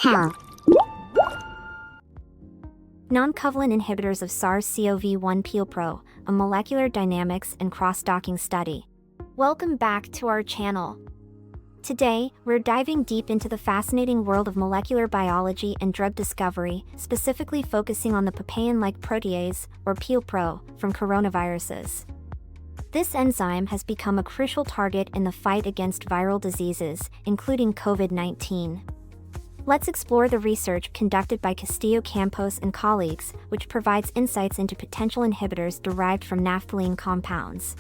Pharmapal. Non-covalent inhibitors of SARS-CoV-1 PLpro, a molecular dynamics and cross-docking study. Welcome back to our channel. Today, we're diving deep into the fascinating world of molecular biology and drug discovery, specifically focusing on the papain-like protease, or PLpro, from coronaviruses. This enzyme has become a crucial target in the fight against viral diseases, including COVID-19. Let's explore the research conducted by Castillo Campos and colleagues, which provides insights into potential inhibitors derived from naphthalene compounds.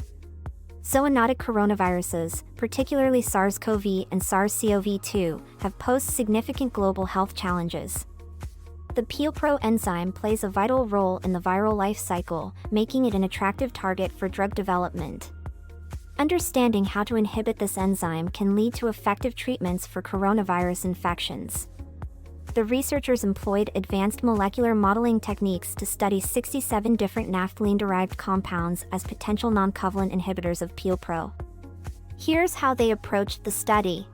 Zoonotic coronaviruses, particularly SARS-CoV and SARS-CoV-2, have posed significant global health challenges. The PLpro enzyme plays a vital role in the viral life cycle, making it an attractive target for drug development. Understanding how to inhibit this enzyme can lead to effective treatments for coronavirus infections. The researchers employed advanced molecular modeling techniques to study 67 different naphthalene-derived compounds as potential non-covalent inhibitors of PLpro. Here's how they approached the study.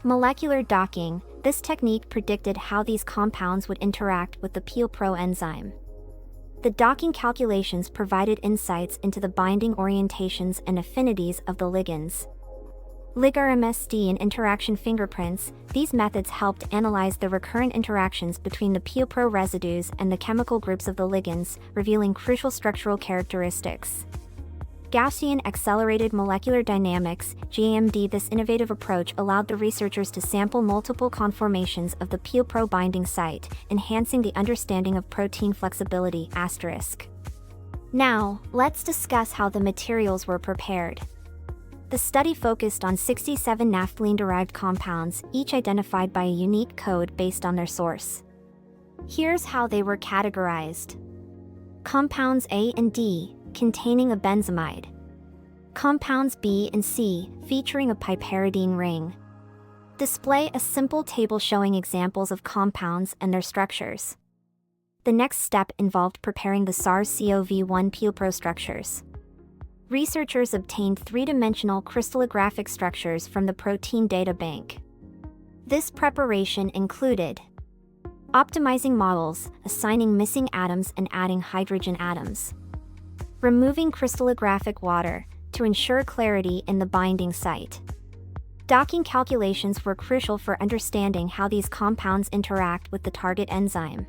Molecular docking. This technique predicted how these compounds would interact with the PLpro enzyme. The docking calculations provided insights into the binding orientations and affinities of the ligands. LIG-RMSD and interaction fingerprints. These methods helped analyze the recurrent interactions between the PLpro residues and the chemical groups of the ligands, revealing crucial structural characteristics. Gaussian accelerated molecular dynamics, GAMD. This innovative approach allowed the researchers to sample multiple conformations of the PLpro binding site, enhancing the understanding of protein flexibility**. Now, let's discuss how the materials were prepared. The study focused on 67 naphthalene-derived compounds, each identified by a unique code based on their source. Here's how they were categorized. Compounds A and D, containing a benzamide. Compounds B and C, featuring a piperidine ring. Display a simple table showing examples of compounds and their structures. The next step involved preparing the SARS-CoV-1 PLpro structures. Researchers obtained three-dimensional crystallographic structures from the protein data bank. This preparation included optimizing models, assigning missing atoms and adding hydrogen atoms. Removing crystallographic water, to ensure clarity in the binding site. Docking calculations were crucial for understanding how these compounds interact with the target enzyme.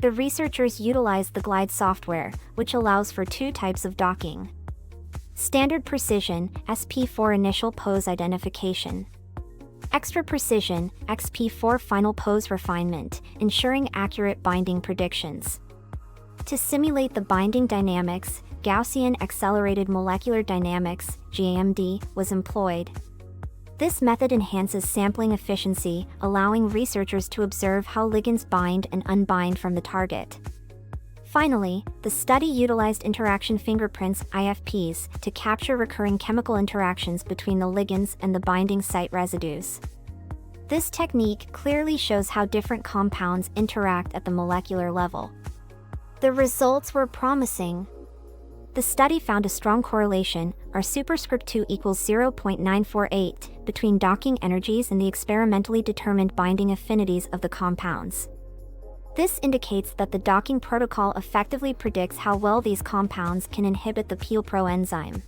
The researchers utilized the GLIDE software, which allows for two types of docking. Standard precision, SP4 initial pose identification. Extra precision, XP4 final pose refinement, ensuring accurate binding predictions. To simulate the binding dynamics, Gaussian accelerated molecular dynamics, GAMD, was employed. This method enhances sampling efficiency, allowing researchers to observe how ligands bind and unbind from the target. Finally, the study utilized interaction fingerprints, IFPs, to capture recurring chemical interactions between the ligands and the binding site residues. This technique clearly shows how different compounds interact at the molecular level. The results were promising. The study found a strong correlation, R superscript 2 equals 0.948, between docking energies and the experimentally determined binding affinities of the compounds. This indicates that the docking protocol effectively predicts how well these compounds can inhibit the PLpro enzyme.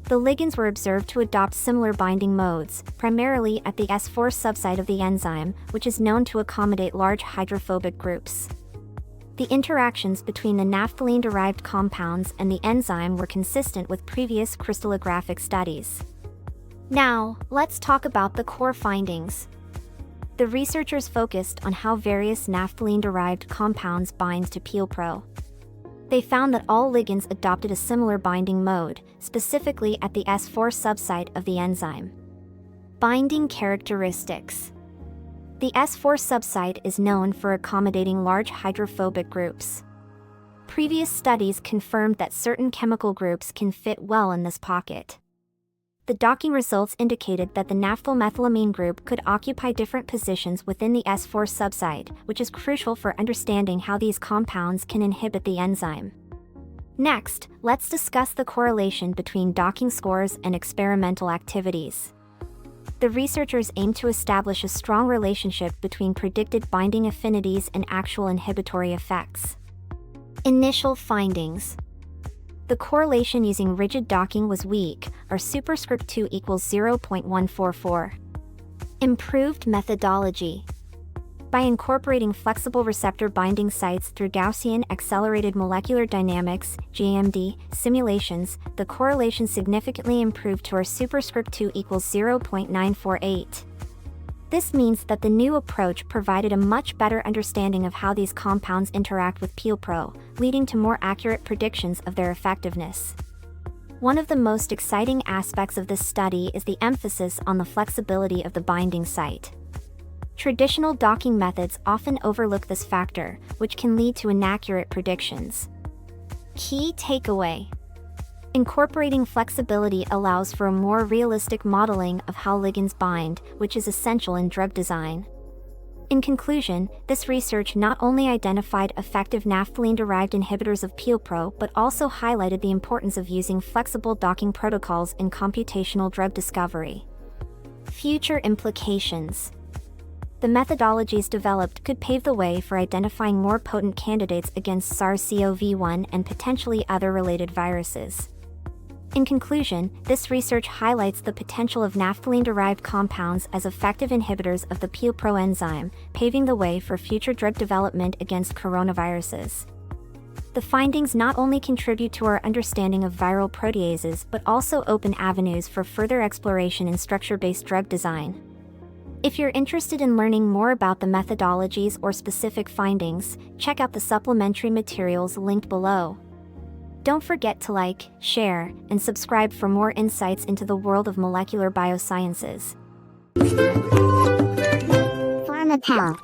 The ligands were observed to adopt similar binding modes, primarily at the S4 subsite of the enzyme, which is known to accommodate large hydrophobic groups. The interactions between the naphthalene-derived compounds and the enzyme were consistent with previous crystallographic studies. Now, let's talk about the core findings. The researchers focused on how various naphthalene-derived compounds bind to PLpro. They found that all ligands adopted a similar binding mode, specifically at the S4 subsite of the enzyme. Binding characteristics. The S4 subsite is known for accommodating large hydrophobic groups. Previous studies confirmed that certain chemical groups can fit well in this pocket. The docking results indicated that the naphthylmethylamine group could occupy different positions within the S4 subsite, which is crucial for understanding how these compounds can inhibit the enzyme. Next, let's discuss the correlation between docking scores and experimental activities. the researchers aim to establish a strong relationship between predicted binding affinities and actual inhibitory effects. Initial findings. The correlation using rigid docking was weak, or superscript 2 equals 0.144. Improved methodology. By incorporating flexible receptor binding sites through Gaussian accelerated molecular dynamics (GAMD) simulations, the correlation significantly improved to our superscript 2 equals 0.948. This means that the new approach provided a much better understanding of how these compounds interact with PLpro, leading to more accurate predictions of their effectiveness. One of the most exciting aspects of this study is the emphasis on the flexibility of the binding site. Traditional docking methods often overlook this factor, which can lead to inaccurate predictions. Key takeaway. Incorporating flexibility allows for a more realistic modeling of how ligands bind, which is essential in drug design. In conclusion, this research not only identified effective naphthalene-derived inhibitors of PLpro but also highlighted the importance of using flexible docking protocols in computational drug discovery. Future implications. The methodologies developed could pave the way for identifying more potent candidates against SARS-CoV-1 and potentially other related viruses. In conclusion, this research highlights the potential of naphthalene-derived compounds as effective inhibitors of the PLpro enzyme, paving the way for future drug development against coronaviruses. The findings not only contribute to our understanding of viral proteases but also open avenues for further exploration in structure-based drug design. If you're interested in learning more about the methodologies or specific findings, check out the supplementary materials linked below. Don't forget to like, share, and subscribe for more insights into the world of molecular biosciences. Pharmapal.